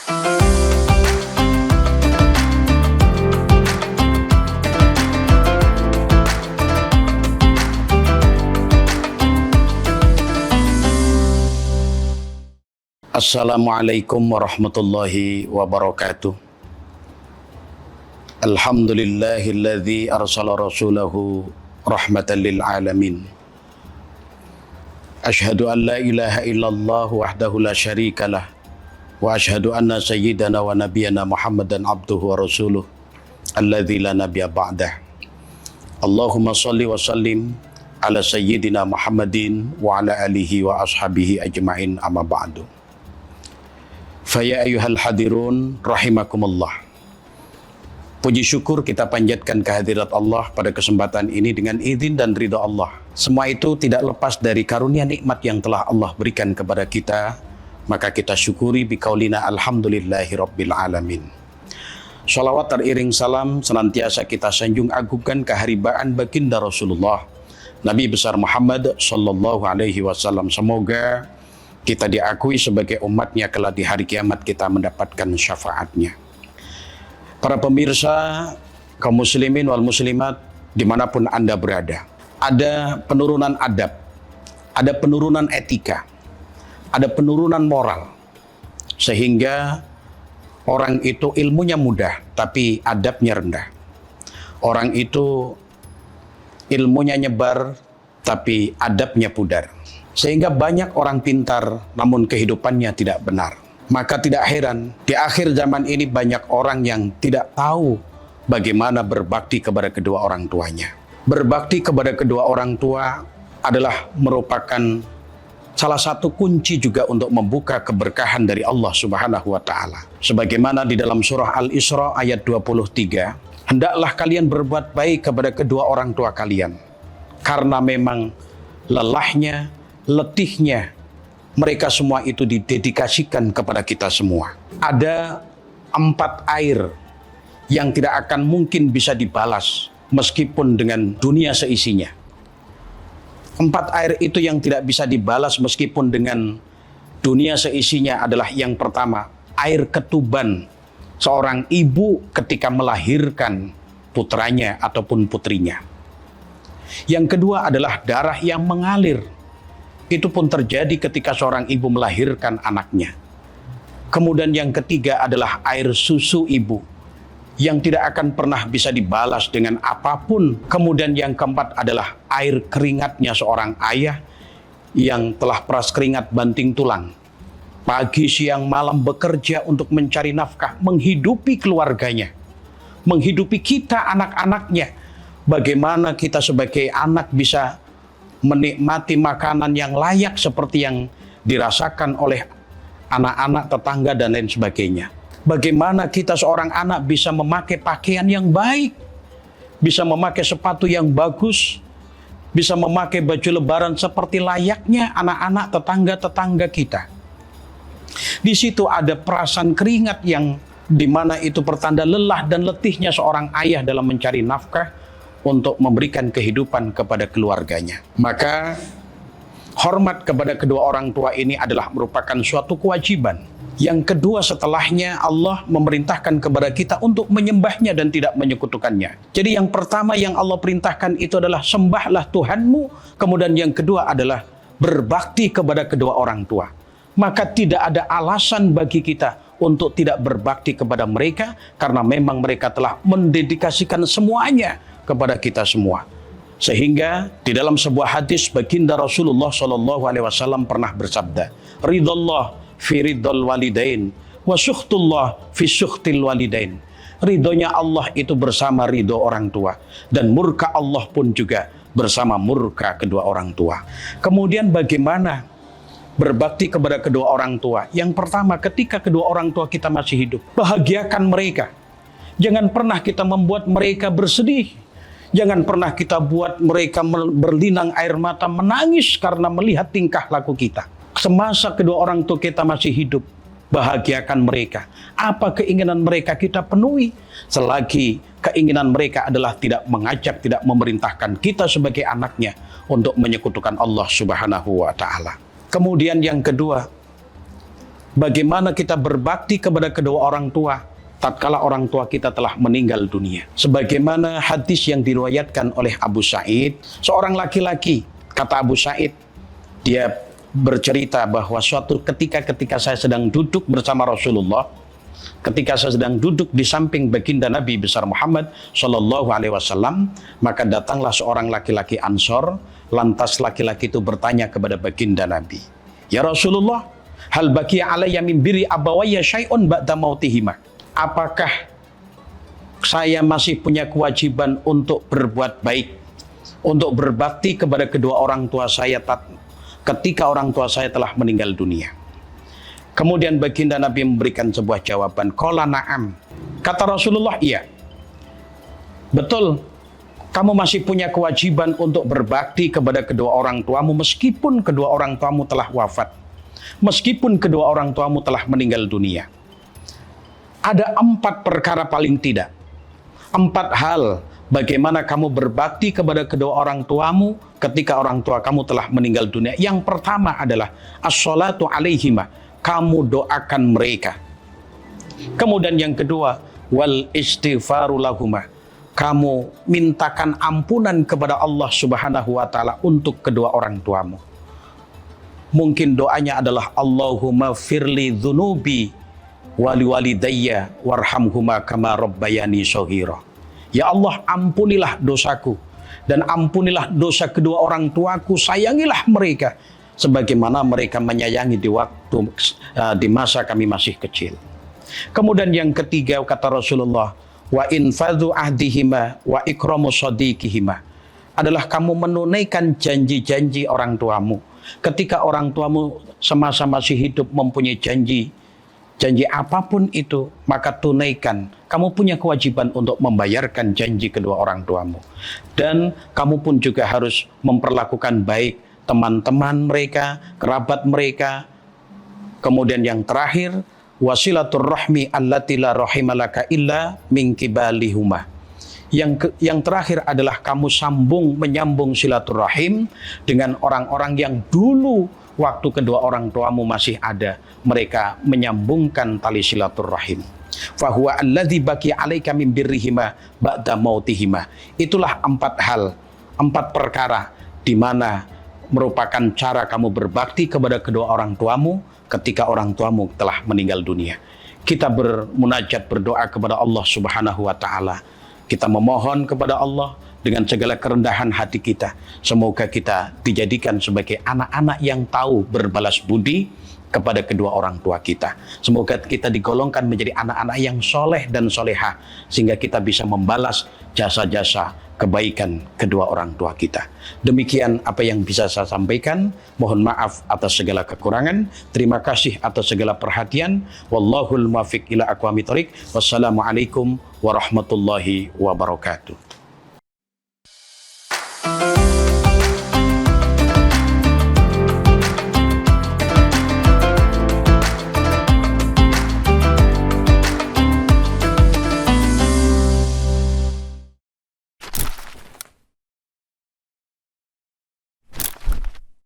Assalamualaikum warahmatullahi wabarakatuh. Alhamdulillahilladzi arsala rasulahu rahmatan lil alamin. Asyhadu an la ilaha illallah wahdahu la syarikalah wa asyhadu anna sayyidana wa nabiyyana Muhammadan abduhu wa rasuluh alladzi la nabiyya ba'dah. Allahumma shalli wa sallim ala sayyidina Muhammadin wa ala alihi wa ashabihi ajma'in amma ba'du. Faya ayyuhal hadirun rahimakumullah. Puji syukur kita panjatkan kehadirat Allah pada kesempatan ini dengan izin dan ridha Allah. Semua itu tidak lepas dari karunia nikmat yang telah Allah berikan kepada kita, maka kita syukuri biqaulina alhamdulillahi rabbil alamin. Shalawat teriring salam senantiasa kita sanjung agungkan keharibaan baginda Rasulullah Nabi besar Muhammad sallallahu alaihi wasallam. Semoga kita diakui sebagai umatnya kelak di hari kiamat kita mendapatkan syafaatnya. Para pemirsa, kaum muslimin wal muslimat dimanapun Anda berada, ada penurunan adab, ada penurunan etika, ada penurunan moral, sehingga orang itu ilmunya mudah tapi adabnya rendah. Orang itu ilmunya nyebar tapi adabnya pudar. Sehingga banyak orang pintar namun kehidupannya tidak benar. Maka tidak heran di akhir zaman ini banyak orang yang tidak tahu bagaimana berbakti kepada kedua orang tuanya. Berbakti kepada kedua orang tua adalah merupakan salah satu kunci juga untuk membuka keberkahan dari Allah Subhanahu wa taala. Sebagaimana di dalam surah Al-Isra ayat 23, hendaklah kalian berbuat baik kepada kedua orang tua kalian karena memang lelahnya, letihnya mereka semua itu didedikasikan kepada kita semua. Ada 4 air yang tidak akan mungkin bisa dibalas meskipun dengan dunia seisinya. 4 air itu yang tidak bisa dibalas meskipun dengan dunia seisinya adalah yang pertama, air ketuban seorang ibu ketika melahirkan putranya ataupun putrinya. Yang kedua adalah darah yang mengalir. Itu pun terjadi ketika seorang ibu melahirkan anaknya. Kemudian yang ketiga adalah air susu ibu yang tidak akan pernah bisa dibalas dengan apapun. Kemudian yang keempat adalah air keringatnya seorang ayah yang telah peras keringat banting tulang. Pagi, siang, malam bekerja untuk mencari nafkah, menghidupi keluarganya, menghidupi kita anak-anaknya. Bagaimana kita sebagai anak bisa menikmati makanan yang layak seperti yang dirasakan oleh anak-anak tetangga dan lain sebagainya. Bagaimana kita seorang anak bisa memakai pakaian yang baik, bisa memakai sepatu yang bagus, bisa memakai baju lebaran seperti layaknya anak-anak tetangga-tetangga kita. Di situ ada perasan keringat yang dimana itu pertanda lelah dan letihnya seorang ayah dalam mencari nafkah untuk memberikan kehidupan kepada keluarganya. Maka hormat kepada kedua orang tua ini adalah merupakan suatu kewajiban. Yang kedua setelahnya Allah memerintahkan kepada kita untuk menyembahnya dan tidak menyekutukannya. Jadi yang pertama yang Allah perintahkan itu adalah sembahlah Tuhanmu. Kemudian yang kedua adalah berbakti kepada kedua orang tua. Maka tidak ada alasan bagi kita untuk tidak berbakti kepada mereka karena memang mereka telah mendedikasikan semuanya kepada kita semua. Sehingga di dalam sebuah hadis baginda Rasulullah SAW pernah bersabda, ridallah fi ridal walidain wa sukhtullah fi sukhtil walidain. Ridhonya Allah itu bersama ridho orang tua dan murka Allah pun juga bersama murka kedua orang tua. Kemudian bagaimana berbakti kepada kedua orang tua? Yang pertama, ketika kedua orang tua kita masih hidup, bahagiakan mereka. Jangan pernah kita membuat mereka bersedih. Jangan pernah kita buat mereka berlinang air mata menangis karena melihat tingkah laku kita. Semasa kedua orang tua kita masih hidup, bahagiakan mereka. Apa keinginan mereka kita penuhi. Selagi keinginan mereka adalah tidak mengajak, tidak memerintahkan kita sebagai anaknya untuk menyekutukan Allah Subhanahu wa Ta'ala. Kemudian yang kedua, Bagaimana kita berbakti kepada kedua orang tua tatkala orang tua kita telah meninggal dunia. Sebagaimana hadis yang diriwayatkan oleh Abu Sa'id, seorang laki-laki, kata Abu Sa'id, dia bercerita bahwa suatu ketika saya sedang duduk bersama Rasulullah, ketika saya sedang duduk di samping baginda Nabi besar Muhammad Shallallahu Alaihi Wasallam, maka datanglah seorang laki-laki Ansor. Lantas laki-laki itu bertanya kepada baginda Nabi, "Ya Rasulullah, hal baqiya alayya min birri abawayya syai'un ba'da mautihima?" Apakah saya masih punya kewajiban untuk berbuat baik, untuk berbakti kepada kedua orang tua saya ketika orang tua saya telah meninggal dunia? Kemudian baginda Nabi memberikan sebuah jawaban, qala na'am. Kata Rasulullah, iya. Betul, kamu masih punya kewajiban untuk berbakti kepada kedua orang tuamu meskipun kedua orang tuamu telah wafat. Meskipun kedua orang tuamu telah meninggal dunia. Ada 4 perkara paling tidak. 4 hal bagaimana kamu berbakti kepada kedua orang tuamu ketika orang tua kamu telah meninggal dunia. Yang pertama adalah as-sholatu alaihima, kamu doakan mereka. Kemudian yang kedua, wal istighfaru lahuma, kamu mintakan ampunan kepada Allah Subhanahu wa taala untuk kedua orang tuamu. Mungkin doanya adalah Allahumma firli dzunubi wali walidayya warhamhuma kama rabbayani shaghira. Ya Allah, ampunilah dosaku dan ampunilah dosa kedua orang tuaku, sayangilah mereka sebagaimana mereka menyayangi di masa kami masih kecil. Kemudian yang ketiga, kata Rasulullah, wa infadhu ahdihima wa ikramu sadiqihima, adalah kamu menunaikan janji-janji orang tuamu. Ketika orang tuamu semasa masih hidup mempunyai janji apapun itu, maka tunaikan. Kamu punya kewajiban untuk membayarkan janji kedua orang tuamu. Dan kamu pun juga harus memperlakukan baik teman-teman mereka, kerabat mereka. Kemudian yang terakhir, wasilatur rahmi allati la rahimalaka illa min kibalihuma. Yang terakhir adalah kamu menyambung silaturahim dengan orang-orang yang dulu waktu kedua orang tuamu masih ada, mereka menyambungkan tali silaturahim. Fahuwa alladzi baqiya 'alaika min birrihima ba'da mautihima. Itulah 4 hal, 4 perkara di mana merupakan cara kamu berbakti kepada kedua orang tuamu ketika orang tuamu telah meninggal dunia. Kita bermunajat, berdoa kepada Allah Subhanahu wa taala. Kita memohon kepada Allah dengan segala kerendahan hati kita. Semoga kita dijadikan sebagai anak-anak yang tahu berbalas budi kepada kedua orang tua kita. Semoga kita digolongkan menjadi anak-anak yang soleh dan soleha, sehingga kita bisa membalas jasa-jasa kebaikan kedua orang tua kita. Demikian apa yang bisa saya sampaikan. Mohon maaf atas segala kekurangan. Terima kasih atas segala perhatian. Wallahul muwaffiq ila aqwamit thoriq. Wassalamualaikum warahmatullahi wabarakatuh.